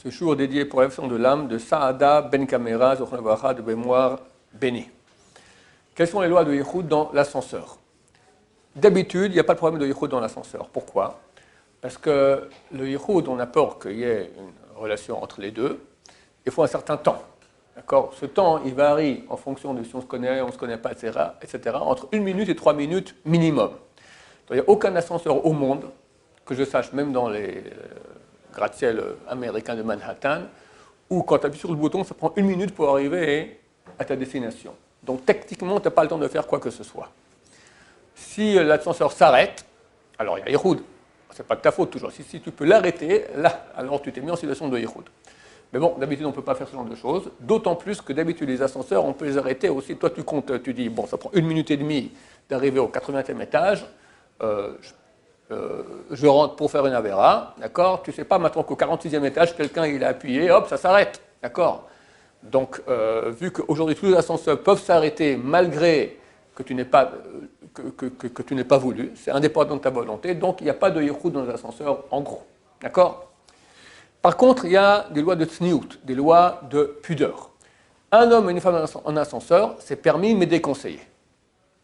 Ce jour dédié pour l'élection de l'âme de Saada Ben Kamera, Zochon Levracha, de mémoire bénie. Quelles sont les lois de Yichud dans l'ascenseur? D'habitude, il n'y a pas de problème de Yichud dans l'ascenseur. Pourquoi? Parce que le Yichud, on a peur qu'il y ait une relation entre les deux. Il faut un certain temps. D'accord? Ce temps, il varie en fonction de si on se connaît, on ne se connaît pas, etc., entre 1 minute et 3 minutes minimum. Donc, il n'y a aucun ascenseur au monde, que je sache, même dans les gratte-ciel américain de Manhattan, où quand tu appuies sur le bouton, ça prend 1 minute pour arriver à ta destination. Donc techniquement, tu n'as pas le temps de faire quoi que ce soit. Si l'ascenseur s'arrête, alors il y a Yichud, c'est pas de ta faute toujours. Si tu peux l'arrêter, là, alors tu t'es mis en situation de Yichud. Mais bon, d'habitude, on ne peut pas faire ce genre de choses, d'autant plus que d'habitude, les ascenseurs, on peut les arrêter aussi. Toi, tu comptes, tu dis, bon, ça prend 1 minute et demie d'arriver au 80e étage, je rentre pour faire une Avera, d'accord? Tu ne sais pas maintenant qu'au 46e étage, quelqu'un il a appuyé, hop, ça s'arrête, d'accord? Donc, vu qu'aujourd'hui tous les ascenseurs peuvent s'arrêter malgré que tu n'aies pas, que tu n'aies pas voulu, c'est indépendant de ta volonté, donc il n'y a pas de Yichud dans les ascenseurs en gros, d'accord? Par contre, il y a des lois de Tzniut, des lois de pudeur. Un homme et une femme en ascenseur, c'est permis mais déconseillé.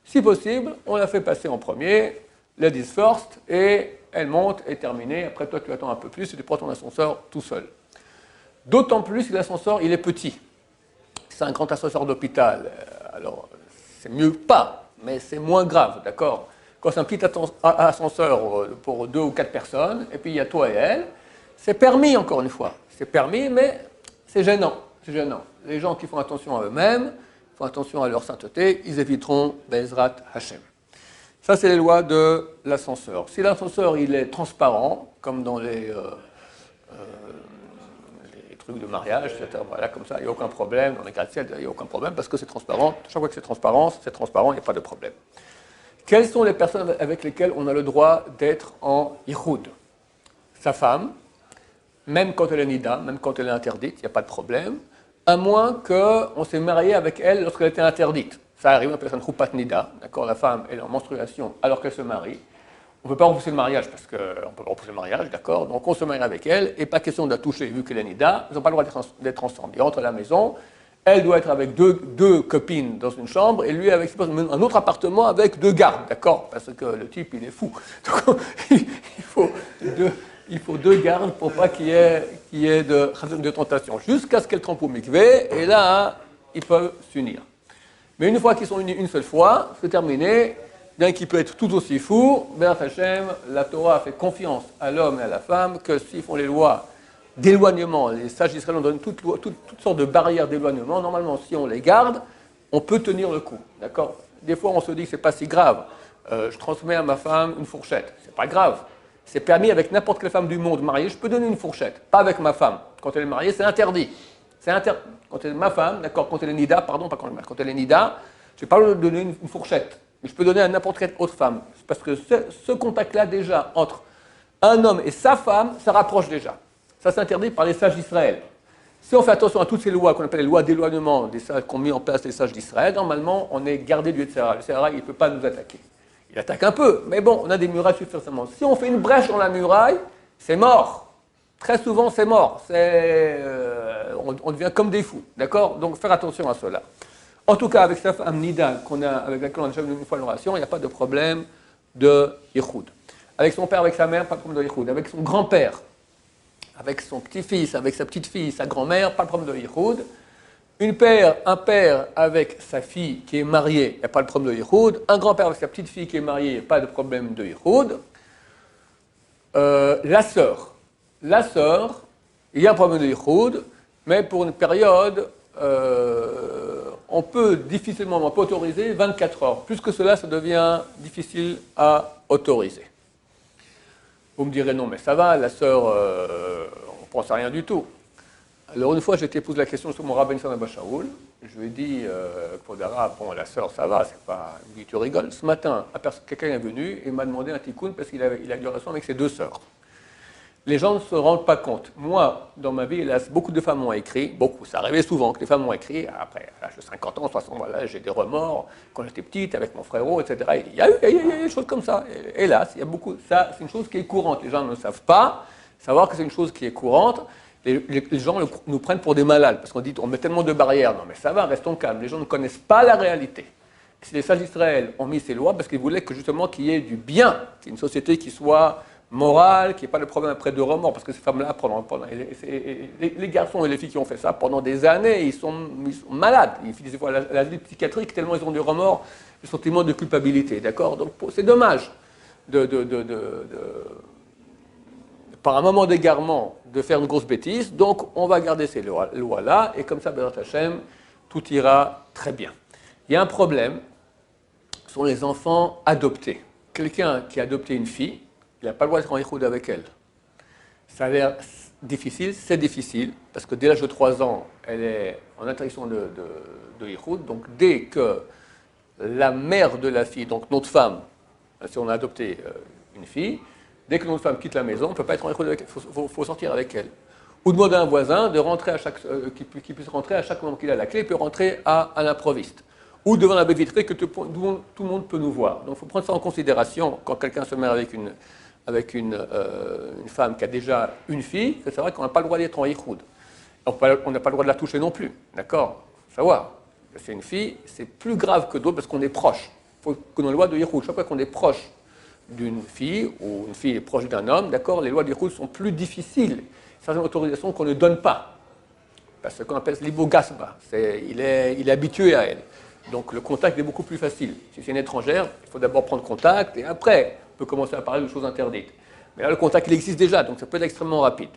Si possible, on la fait passer en premier, ladies first, et elle monte et terminée. Après, toi, tu attends un peu plus et tu prends ton ascenseur tout seul. D'autant plus si l'ascenseur, il est petit. C'est un grand ascenseur d'hôpital. Alors, c'est mieux pas, mais c'est moins grave, d'accord? Quand c'est un petit ascenseur pour 2 ou 4 personnes, et puis il y a toi et elle, c'est permis, encore une fois. C'est permis, mais c'est gênant. C'est gênant. Les gens qui font attention à eux-mêmes, font attention à leur sainteté, ils éviteront Bezrat Hashem. Ça, c'est les lois de l'ascenseur. Si l'ascenseur il est transparent, comme dans les trucs de mariage, etc., voilà, comme ça, il n'y a aucun problème. Dans les gratte-ciel, il n'y a aucun problème parce que c'est transparent. Chaque fois que c'est transparent, il n'y a pas de problème. Quelles sont les personnes avec lesquelles on a le droit d'être en Yichud? Sa femme, même quand elle est nida, même quand elle est interdite, il n'y a pas de problème, à moins qu'on s'est marié avec elle lorsqu'elle était interdite. Ça arrive, on appelle ça une choupat nida, d'accord, la femme elle est en menstruation alors qu'elle se marie. On ne peut pas repousser le mariage parce qu'on ne peut pas repousser le mariage, d'accord, donc on se marie avec elle et pas question de la toucher vu qu'elle est nida, ils n'ont pas le droit d'être ensemble. Ils rentrent à la maison, elle doit être avec deux copines dans une chambre et lui avec un autre appartement avec 2 gardes, d'accord, parce que le type il est fou. Donc il faut 2 gardes pour pas qu'il y ait de tentation, jusqu'à ce qu'elle trempe au mikvé, et là, ils peuvent s'unir. Mais une fois qu'ils sont unis une seule fois, c'est terminé, bien qu'il peut être tout aussi fou, Béat Hashem, la Torah fait confiance à l'homme et à la femme que s'ils font les lois d'éloignement, les sages d'Israël ont donné toutes sortes de barrières d'éloignement, normalement, si on les garde, on peut tenir le coup, d'accord? Des fois, on se dit que c'est pas si grave. Je transmets à ma femme une fourchette, c'est pas grave. C'est permis avec n'importe quelle femme du monde mariée, je peux donner une fourchette, pas avec ma femme. Quand elle est mariée, c'est interdit. Quand elle est ma femme, d'accord, quand elle est nida, pardon, pas quand elle est nida, je n'ai pas le droit de donner une fourchette. Mais je peux donner à n'importe quelle autre femme. Parce que ce contact-là, déjà, entre un homme et sa femme, ça rapproche déjà. Ça, c'est interdit par les sages d'Israël. Si on fait attention à toutes ces lois qu'on appelle les lois d'éloignement qu'ont mis en place les sages d'Israël, normalement, on est gardé du Yetzirah. Le Yetzirah, il ne peut pas nous attaquer. Il attaque un peu, mais bon, on a des murailles suffisamment. Si on fait une brèche dans la muraille, c'est mort. Très souvent, c'est mort. On devient comme des fous, d'accord? Donc, faire attention à cela. En tout cas, avec sa femme Nida, avec laquelle on a déjà eu une fois une relation, il n'y a pas de problème de Yichud. Avec son père, avec sa mère, pas de problème de Yichud. Avec son grand-père, avec son petit-fils, avec sa petite-fille, sa grand-mère, pas de problème de Yichud. Un père avec sa fille qui est mariée, il n'y a pas de problème de Yichud. Un grand-père avec sa petite-fille qui est mariée, il n'y a pas de problème de Yichud. La sœur, il y a un problème de Yichud, mais pour une période, on peut autoriser 24 heures. Plus que cela, ça devient difficile à autoriser. Vous me direz non, mais ça va, la sœur, on ne pense à rien du tout. Alors une fois, j'ai été posé la question sur mon rabbin Nissan Abba Shaul. Je lui ai dit, bon, la sœur, ça va, c'est pas... Il me dit, tu rigoles. Ce matin, quelqu'un est venu et m'a demandé un tikkun parce qu'il a eu une relation avec ses 2 sœurs. les gens ne se rendent pas compte. Moi, dans ma vie, hélas, beaucoup de femmes m'ont écrit, beaucoup, ça arrivait souvent que les femmes m'ont écrit, après à l'âge de 50 ans, 60 ans, voilà, j'ai des remords, quand j'étais petite, avec mon frérot, etc. Il y a eu des choses comme ça. Et, hélas, il y a beaucoup, ça, c'est une chose qui est courante. Les gens ne savent pas, savoir que c'est une chose qui est courante. Les gens nous prennent pour des malades, parce qu'on dit, on met tellement de barrières. Non, mais ça va, restons calmes. Les gens ne connaissent pas la réalité. Si les sages d'Israël ont mis ces lois, parce qu'ils voulaient que justement qu'il y ait du bien, qu'il y ait une société qui soit morale, qu'il n'y ait pas de problème après de remords, parce que ces femmes-là, les garçons et les filles qui ont fait ça, pendant des années, ils sont malades. Ils finissent des fois à la psychiatrique, tellement ils ont du remords, du sentiment de culpabilité, d'accord? Donc c'est dommage par un moment d'égarement, de faire une grosse bêtise. Donc on va garder ces lois-là, et comme ça, Bezrat Hashem, tout ira très bien. Il y a un problème, ce sont les enfants adoptés. Quelqu'un qui a adopté une fille, il n'a pas le droit d'être en yichoud avec elle. Ça a l'air difficile, c'est difficile, parce que dès l'âge de 3 ans, elle est en interdiction de yichoud. Donc dès que la mère de la fille, donc notre femme, si on a adopté une fille, dès que notre femme quitte la maison, on ne peut pas être en yichoud avec elle, il faut sortir avec elle. Ou demander à un voisin de rentrer à qu'il puisse rentrer à chaque moment qu'il a la clé, il peut rentrer à l'improviste. Ou devant la baie vitrée que tout le monde peut nous voir. Donc il faut prendre ça en considération quand quelqu'un se marie avec une femme qui a déjà une fille, c'est vrai qu'on n'a pas le droit d'être en yichoud. On n'a pas le droit de la toucher non plus, d'accord? Il faut savoir, c'est une fille, c'est plus grave que d'autres parce qu'on est proche. Il faut que dans les lois de yichoud, chaque fois qu'on est proche d'une fille ou une fille est proche d'un homme, d'accord, les lois de yichoud sont plus difficiles. Certaines autorisations qu'on ne donne pas. Parce qu'on appelle l'ibogasba, il est habitué à elle. Donc le contact est beaucoup plus facile. Si c'est une étrangère, il faut d'abord prendre contact et après, on peut commencer à parler de choses interdites. Mais là, le contact, il existe déjà, donc ça peut être extrêmement rapide.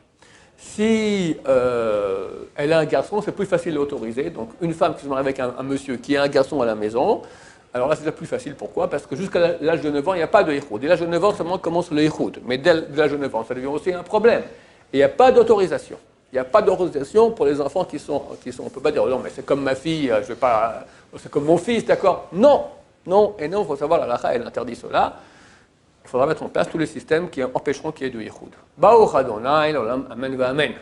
Si elle a un garçon, c'est plus facile d'autoriser. Donc une femme qui se marie avec un monsieur qui a un garçon à la maison, alors là, c'est déjà plus facile. Pourquoi? Parce que jusqu'à l'âge de 9 ans, il n'y a pas de yichoud. Dès l'âge de 9 ans, seulement commence le yichoud. Mais dès l'âge de 9 ans, ça devient aussi un problème. Et il n'y a pas d'autorisation. Il n'y a pas d'autorisation pour les enfants qui sont on ne peut pas dire, non, mais c'est comme ma fille, je vais pas, c'est comme mon fils, d'accord? Non, non, et non, il faut savoir, la halakha, elle interdit cela. Il faudra mettre en place tous les systèmes qui empêcheront qu'il y ait du yichoud. Baruch Adonai, l'olam, amen va amen.